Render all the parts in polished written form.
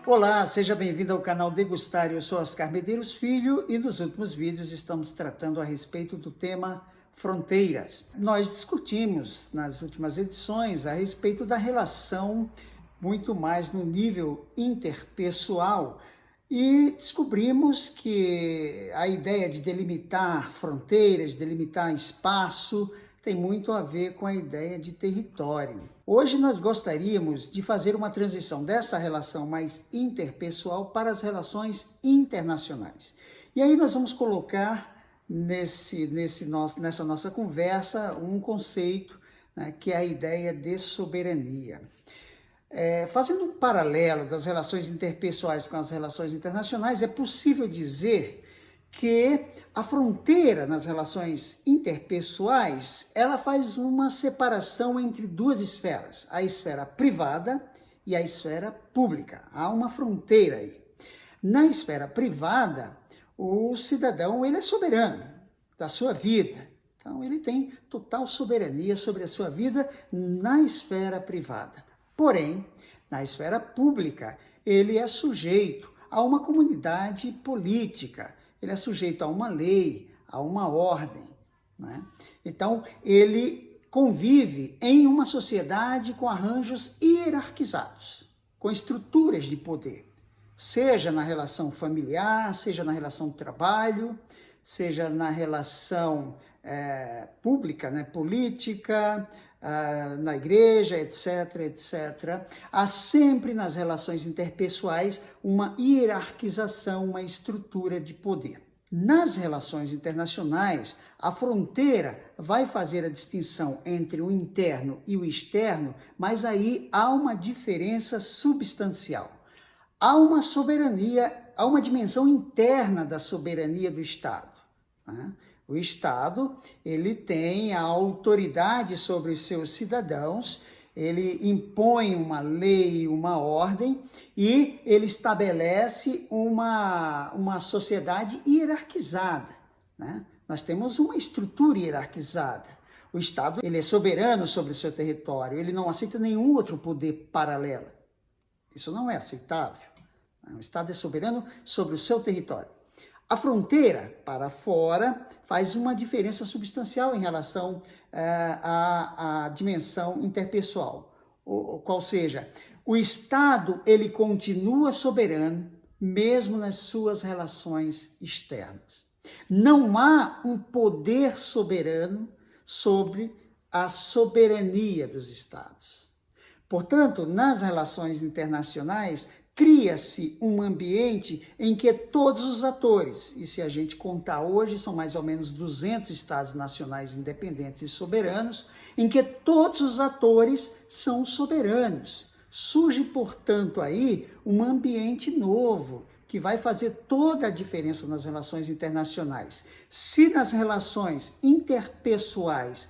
Olá, seja bem-vindo ao canal Degustar. Eu sou Oscar Medeiros Filho e nos últimos vídeos estamos tratando a respeito do tema fronteiras. Nós discutimos nas últimas edições a respeito da relação muito mais no nível interpessoal e descobrimos que a ideia de delimitar fronteiras, delimitar espaço, tem muito a ver com a ideia de território. Hoje nós gostaríamos de fazer uma transição dessa relação mais interpessoal para as relações internacionais. E aí nós vamos colocar nessa nossa conversa um conceito, né, que é a ideia de soberania. Fazendo um paralelo das relações interpessoais com as relações internacionais, é possível dizer que a fronteira nas relações interpessoais, ela faz uma separação entre duas esferas, a esfera privada e a esfera pública. Há uma fronteira aí. Na esfera privada, o cidadão ele é soberano da sua vida. Então, ele tem total soberania sobre a sua vida na esfera privada. Porém, na esfera pública, ele é sujeito a uma comunidade política, ele é sujeito a uma lei, a uma ordem, né? Então, ele convive em uma sociedade com arranjos hierarquizados, com estruturas de poder, seja na relação familiar, seja na relação de trabalho, seja na relação pública, né, política, na igreja, etc, etc. Há sempre nas relações interpessoais uma hierarquização, uma estrutura de poder. Nas relações internacionais, a fronteira vai fazer a distinção entre o interno e o externo, mas aí há uma diferença substancial. Há uma soberania, há uma dimensão interna da soberania do Estado, né? O Estado, ele tem a autoridade sobre os seus cidadãos, ele impõe uma lei, uma ordem e ele estabelece uma sociedade hierarquizada, né? Nós temos uma estrutura hierarquizada. O Estado, ele é soberano sobre o seu território, ele não aceita nenhum outro poder paralelo. Isso não é aceitável. O Estado é soberano sobre o seu território. A fronteira para fora faz uma diferença substancial em relação à dimensão interpessoal. Qual seja, o Estado ele continua soberano mesmo nas suas relações externas. Não há um poder soberano sobre a soberania dos Estados. Portanto, nas relações internacionais, cria-se um ambiente em que todos os atores, e se a gente contar hoje, são mais ou menos 200 Estados nacionais independentes e soberanos, em que todos os atores são soberanos. Surge, portanto, aí um ambiente novo, que vai fazer toda a diferença nas relações internacionais. Se nas relações interpessoais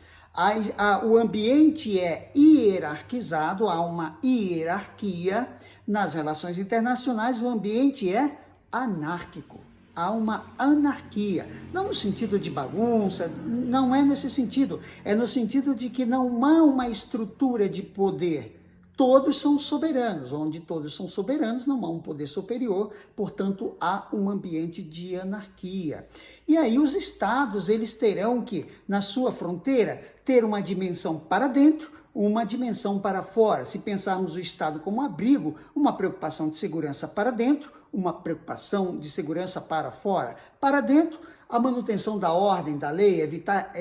o ambiente é hierarquizado, há uma hierarquia, nas relações internacionais o ambiente é anárquico. Há uma anarquia, não no sentido de bagunça, não é nesse sentido, é no sentido de que não há uma estrutura de poder. Todos são soberanos, onde todos são soberanos não há um poder superior, portanto há um ambiente de anarquia. E aí os estados, eles terão que, na sua fronteira, ter uma dimensão para dentro, uma dimensão para fora. Se pensarmos o Estado como abrigo, uma preocupação de segurança para dentro, uma preocupação de segurança para fora. Para dentro, a manutenção da ordem, da lei, evitar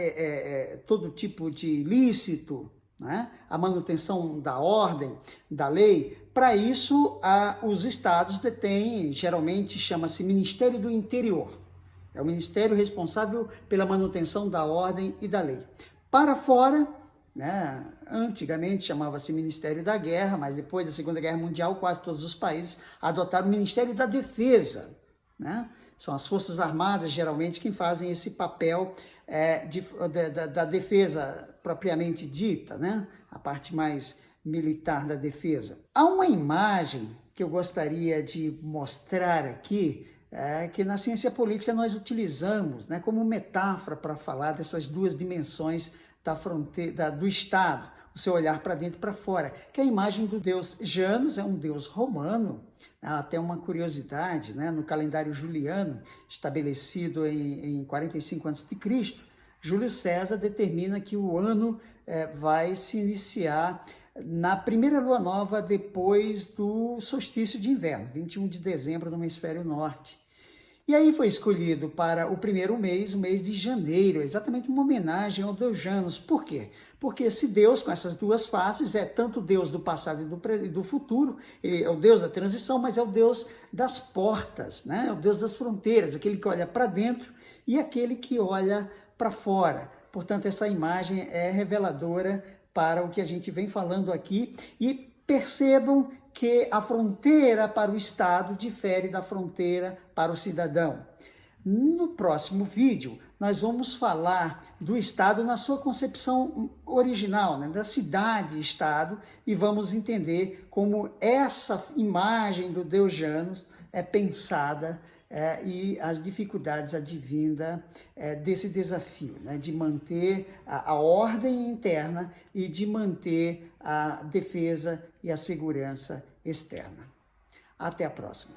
todo tipo de ilícito, né? A manutenção da ordem, da lei. Para isso, os estados detêm, geralmente chama-se Ministério do Interior. É o ministério responsável pela manutenção da ordem e da lei. Para fora, né? Antigamente chamava-se Ministério da Guerra, mas depois da Segunda Guerra Mundial, quase todos os países adotaram o Ministério da Defesa, né? São as Forças Armadas, geralmente, que fazem esse papel da defesa propriamente dita, né? A parte mais militar da defesa. Há uma imagem que eu gostaria de mostrar aqui, que na ciência política nós utilizamos, né, como metáfora para falar dessas duas dimensões da fronteira, do Estado. o seu olhar para dentro e para fora, que é a imagem do deus Janus, é um deus romano. Há até uma curiosidade, né? No calendário juliano, estabelecido em 45 a.C., Júlio César determina que o ano vai se iniciar na primeira lua nova depois do solstício de inverno, 21 de dezembro no hemisfério norte. E aí foi escolhido para o primeiro mês, o mês de janeiro, exatamente uma homenagem ao deus Janus. Por quê? Porque esse deus, com essas duas faces, é tanto o deus do passado e do futuro, ele é o deus da transição, mas é o deus das portas, né? É o deus das fronteiras, aquele que olha para dentro e aquele que olha para fora. Portanto, essa imagem é reveladora para o que a gente vem falando aqui. E percebam que a fronteira para o Estado difere da fronteira para o cidadão. No próximo vídeo, nós vamos falar do Estado na sua concepção original, né? Da cidade-estado, e vamos entender como essa imagem do deus Janus é pensada e as dificuldades advindas desse desafio, né? De manter a ordem interna e de manter a defesa e a segurança externa. Até a próxima.